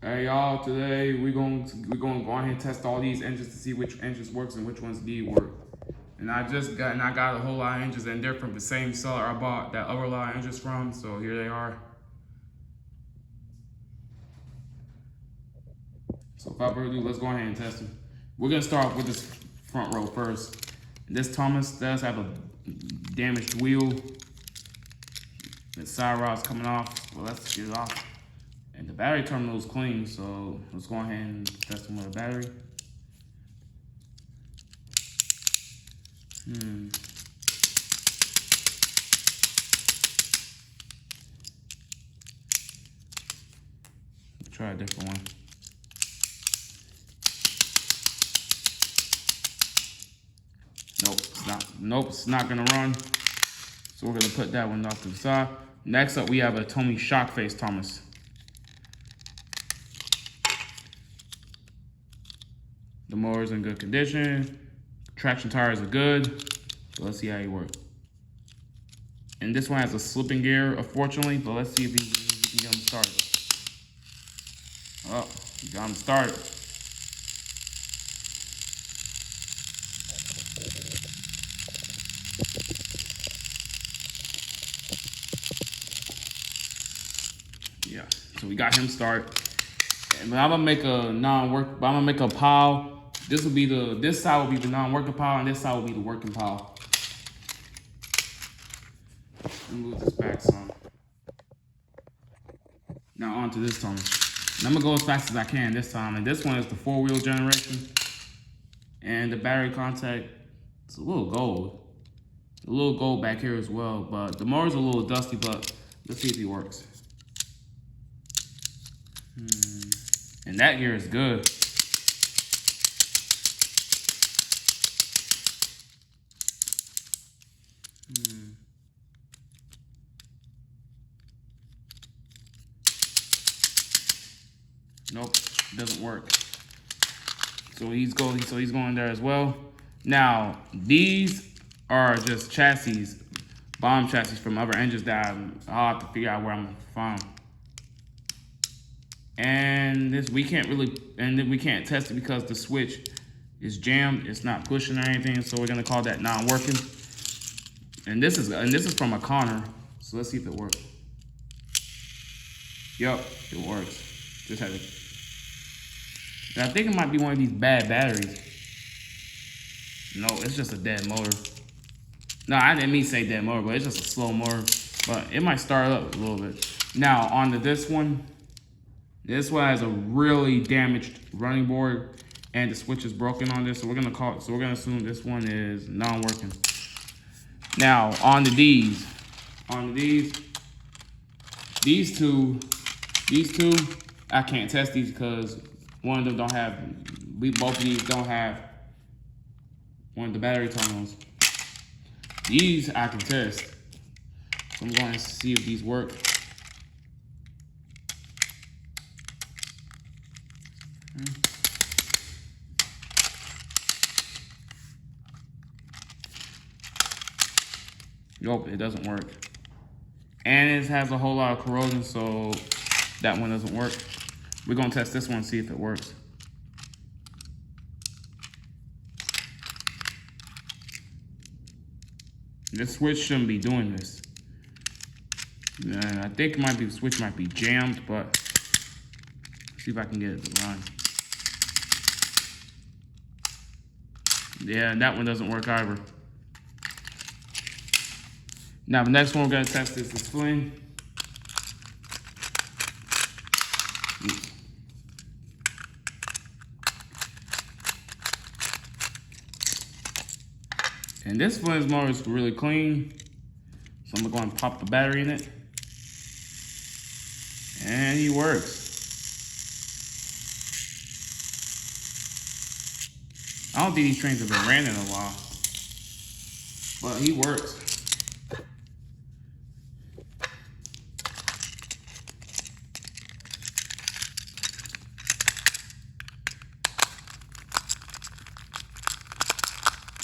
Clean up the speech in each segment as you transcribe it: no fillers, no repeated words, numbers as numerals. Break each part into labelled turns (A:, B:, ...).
A: Hey y'all, today we're going to go ahead and test all these engines to see which engines works and which ones need work. And I got a whole lot of engines, and they're from the same seller I bought that other lot of engines from. So here they are. So without further ado, let's go ahead and test them. We're gonna start with this front row first. This Thomas does have a damaged wheel. The side rod's coming off. Well, let's get it off. And the battery terminal is clean, so let's go ahead and test them with a battery. Try a different one. Nope, it's not gonna run. So we're gonna put that one off to the side. Next up, we have a Tomy Shockface Thomas. The motor's in good condition. Traction tires are good. So let's see how he works. And this one has a slipping gear, unfortunately, but let's see if we can get him started. Oh, we got him started. Yeah, so we got him started. And I'm gonna make a I'm gonna make a pile. This side will be the non-working pile, and this side will be the working pile. Move this back some. Now onto this time. And I'm gonna go as fast as I can this time. And this one is the 4-wheel generation. And the battery contact, it's a little gold. A little gold back here as well, but the motor's a little dusty, but let's see if he works. And that gear is good. Nope, doesn't work. So he's going there as well. Now, these are just chassis, bomb chassis from other engines that I'll have to figure out where I'm gonna find. And we can't test it because the switch is jammed. It's not pushing or anything, so we're gonna call that non-working. And this is from a Connor. So let's see if it works. Yep, it works. Just had it. Now, I think it might be one of these bad batteries. No, it's just a dead motor. No, I didn't mean to say dead motor, but it's just a slow motor. But it might start up a little bit. Now, onto this one. This one has a really damaged running board, and the switch is broken on this. So we're gonna assume this one is non-working. Now, on to these. These two, I can't test these because one of them don't have, both of these don't have one of the battery terminals. These I can test. So I'm going to see if these work. Nope, it doesn't work. And it has a whole lot of corrosion, so that one doesn't work. We're gonna test this one and see if it works. This switch shouldn't be doing this. And I think the switch might be jammed, but see if I can get it to run. Yeah, that one doesn't work either. Now the next one we're gonna test is the spleen. And this flame's motor is really clean. So I'm gonna go and pop the battery in it. And he works. I don't think these trains have been ran in a while. But he works.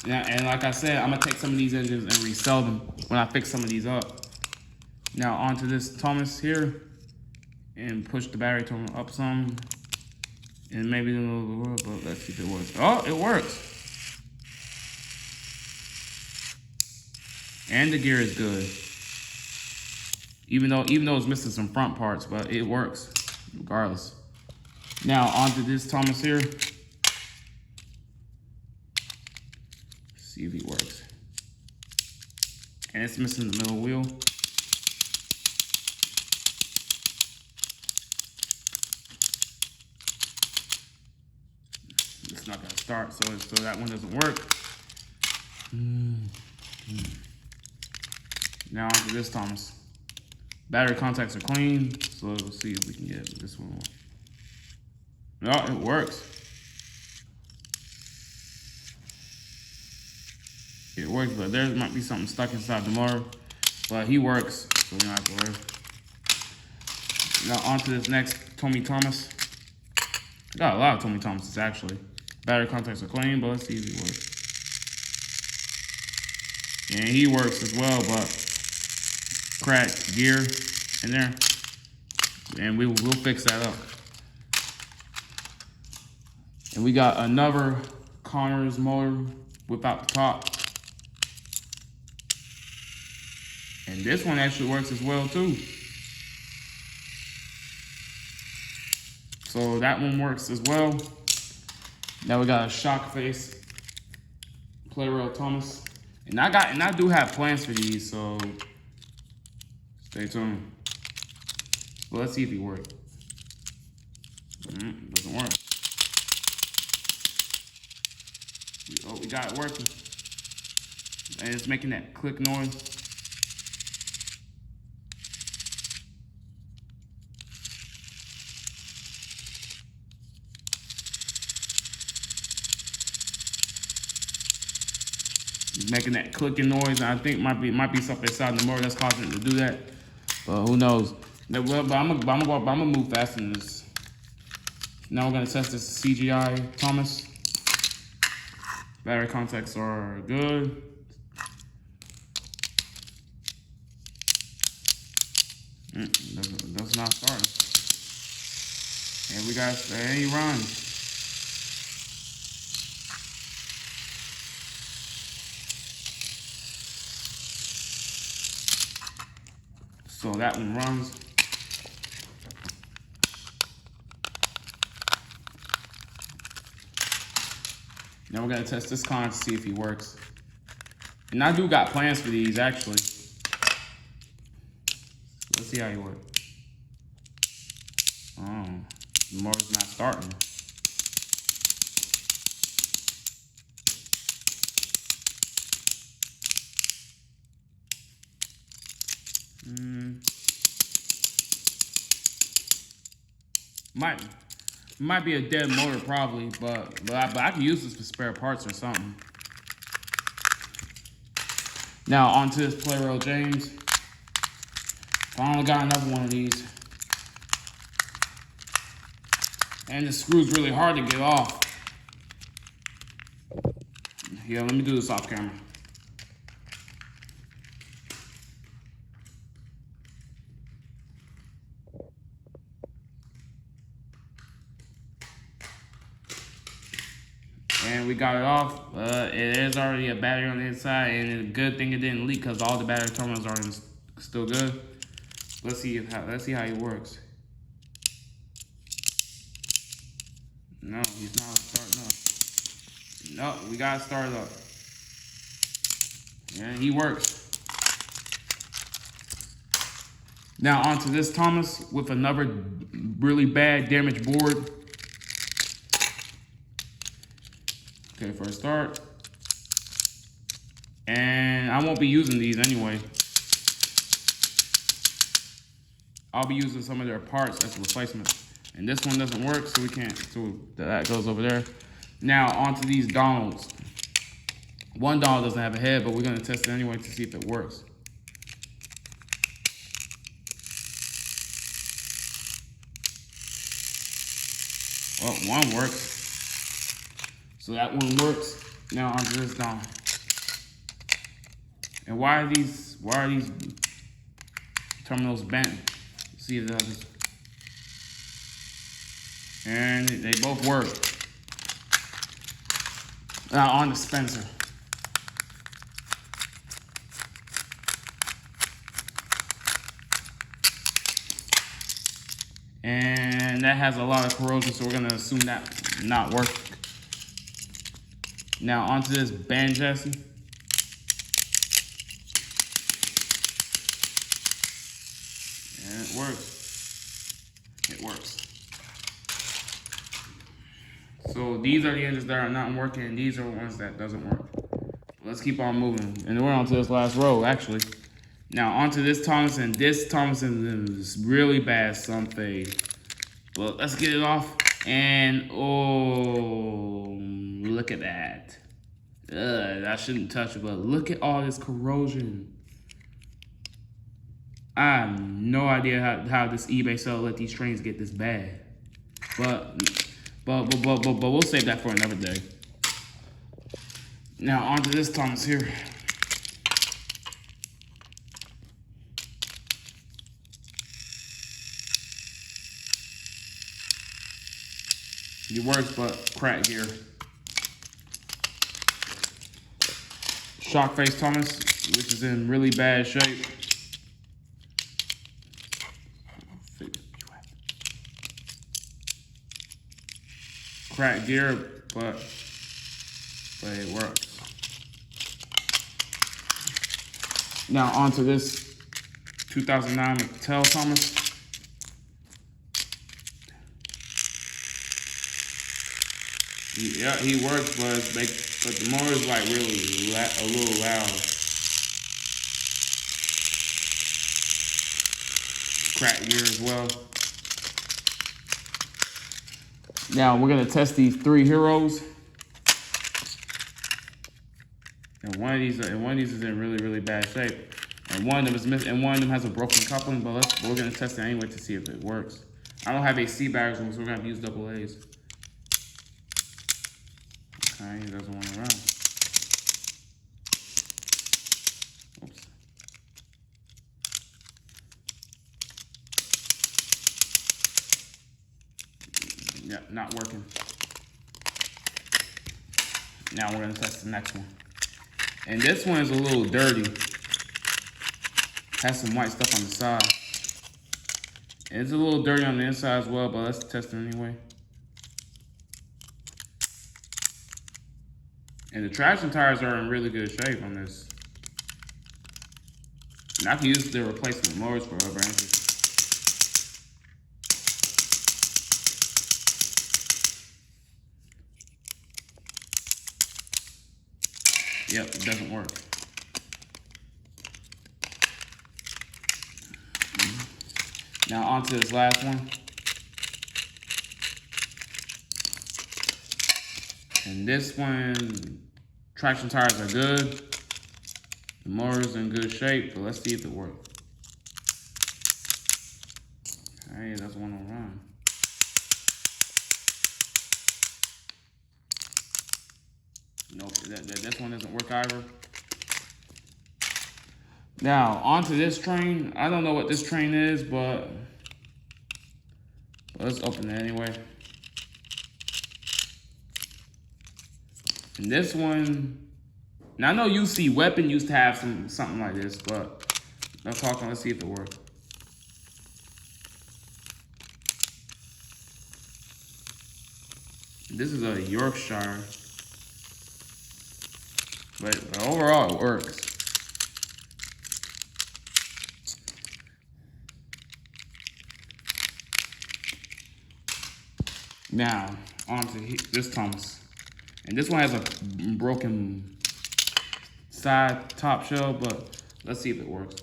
A: Yeah, and like I said, I'm gonna take some of these engines and resell them when I fix some of these up. Now onto this Thomas here. and push the battery terminal up some. And maybe a little, but let's see if it works. Oh, it works. And the gear is good. Even though it's missing some front parts, but it works regardless. Now onto this Thomas here. Let's see if he works. And it's missing the middle wheel. It's not gonna start, so that one doesn't work. Now onto this Thomas. Battery contacts are clean, so we'll see if we can get this one. No, it works. It works, but there might be something stuck inside the motor. But he works, so we don't have to worry. Now onto this next Tommy Thomas. Got a lot of Tommy Thomases actually. Battery contacts are clean, but let's see if he works. And he works as well, but cracked gear in there, and we'll fix that up. And we got another Connors motor without the top, and this one actually works as well too. So that one works as well. Now we got a shock face Play-Rail Thomas, and I do have plans for these, so stay tuned. Well, let's see if he works. Doesn't work. Oh, we got it working. And it's making that click noise. It's making that clicking noise. I think might be something inside the motor that's causing it to do that. But who knows? But I'm gonna move faster than this. Now we're gonna test this CGI Thomas. Battery contacts are good. That's not starting. And we got he runs. So that one runs. Now we're gonna test this con to see if he works. And I do got plans for these actually. Let's see how he works. Oh, the motor's not starting. Might be a dead motor probably, but I can use this for spare parts or something. Now onto this Play-Rail James. Finally got another one of these. And the screw's really hard to get off. Yeah, let me do this off camera. And we got it off. It is already a battery on the inside, and it's a good thing it didn't leak because all the battery terminals are still good. Let's see how it works. No, he's not starting up. No, we gotta start it up. And he works. Now onto this Thomas with another really bad damaged board. Okay, for a start. And I won't be using these anyway. I'll be using some of their parts as a replacement. And this one doesn't work, so we can't, so that goes over there. Now onto these Donalds. One Donald doesn't have a head, but we're gonna test it anyway to see if it works. Well, one works. So that one works. Now onto this Donald. And why are these terminals bent? Let's see if that is. And they both work. Now on the Spencer. And that has a lot of corrosion, so we're gonna assume that not work. Now onto this band chassis. And it works. It works. So these are the engines that are not working, and these are the ones that doesn't work. Let's keep on moving. And we're on to this last row, actually. Now onto this Thomason. This Thomason is really bad sun fade. But let's get it off. And oh, look at that. I shouldn't touch it, but look at all this corrosion. I have no idea how this eBay seller let these trains get this bad. But we'll save that for another day. Now onto this Thomas here. It works, but crack gear. Shock face Thomas, which is in really bad shape. Crack gear, but it works. Now onto this 2009 Mattel Thomas. Yeah, he works, but the motor is like really a little loud. Crack gear as well. Now we're gonna test these three heroes, and one of these is in really bad shape, and one of them is missing, and one of them has a broken coupling. But we're gonna test it anyway to see if it works. I don't have AC bags, so we're gonna have to use double A's. Okay, he doesn't want to run. Oops. Yeah, not working. Now we're gonna test the next one. And this one is a little dirty. Has some white stuff on the side. And it's a little dirty on the inside as well, but let's test it anyway. And the traction tires are in really good shape on this. And I can use the replacement motors for rubber engines. Yep, it doesn't work. Now on to this last one. And this one, traction tires are good. The motor's in good shape, but let's see if it works. Okay, it doesn't want to run. Nope, this one doesn't work either. Now, onto this train. I don't know what this train is, but let's open it anyway. And this one, now I know UC Weapon used to have something like this, but let's see if it works. This is a Yorkshire, but overall it works. Now, on to this Thomas. And this one has a broken side top shell, but let's see if it works.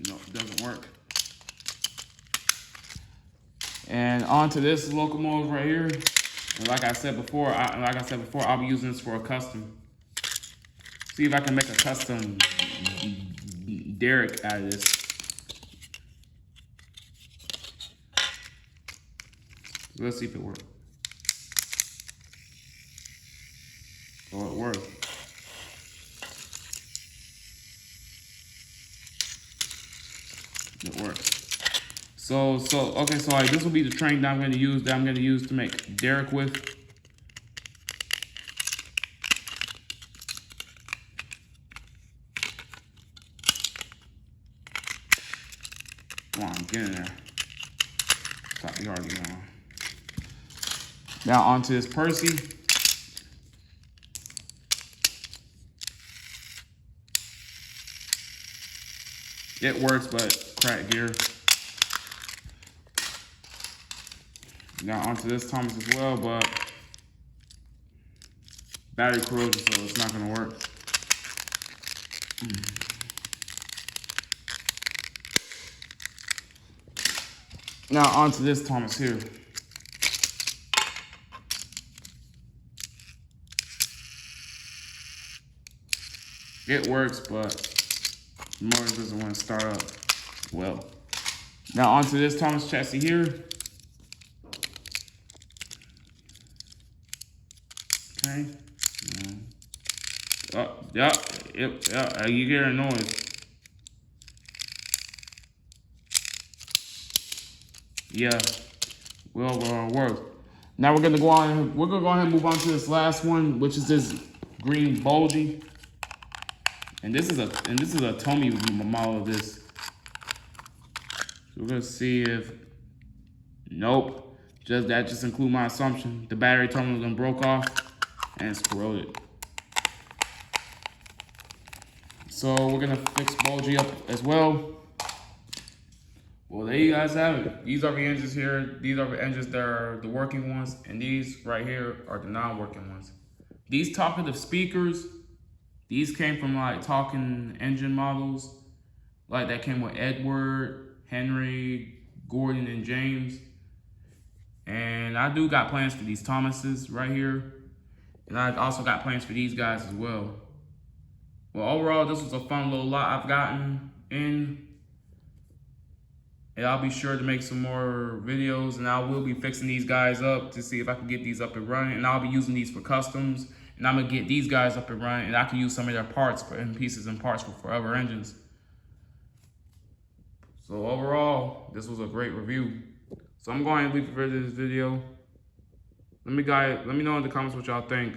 A: No, it doesn't work. And on to this locomotive right here. And like I said before, I'll be using this for a custom. See if I can make a custom derrick out of this. Let's see if it works. Oh, it worked. It works. So okay, so like this will be the train that I'm gonna use to make derrick with. Come on, get in there. Stop, you already gone. Now onto this Percy. It works, but crack gear. Now onto this Thomas as well, but battery corrosion, so it's not gonna work. Now onto this Thomas here. It works, but the motor doesn't want to start up well. Now onto this Thomas chassis here. Okay. Yeah, you hear a noise. Yeah, well, work. Now we're gonna go on. We're gonna go ahead and move on to this last one, which is this green bulgy. And this is a Tomy model of this. So we're gonna see if nope. Just include my assumption. The battery terminal done broke off and it's corroded. So we're gonna fix bulgy up as well. Well, there you guys have it. These are the engines here. These are the engines that are the working ones, and these right here are the non-working ones. These talkative speakers, these came from like talking engine models, like that came with Edward, Henry, Gordon, and James. And I do got plans for these Thomases right here. And I also got plans for these guys as well. Well, overall, this was a fun little lot I've gotten in. And I'll be sure to make some more videos, and I will be fixing these guys up to see if I can get these up and running. And I'll be using these for customs, and I'm gonna get these guys up and running, and I can use some of their parts and pieces and parts for other engines. So overall, this was a great review. So I'm going to leave it for this video. Let me know in the comments what y'all think.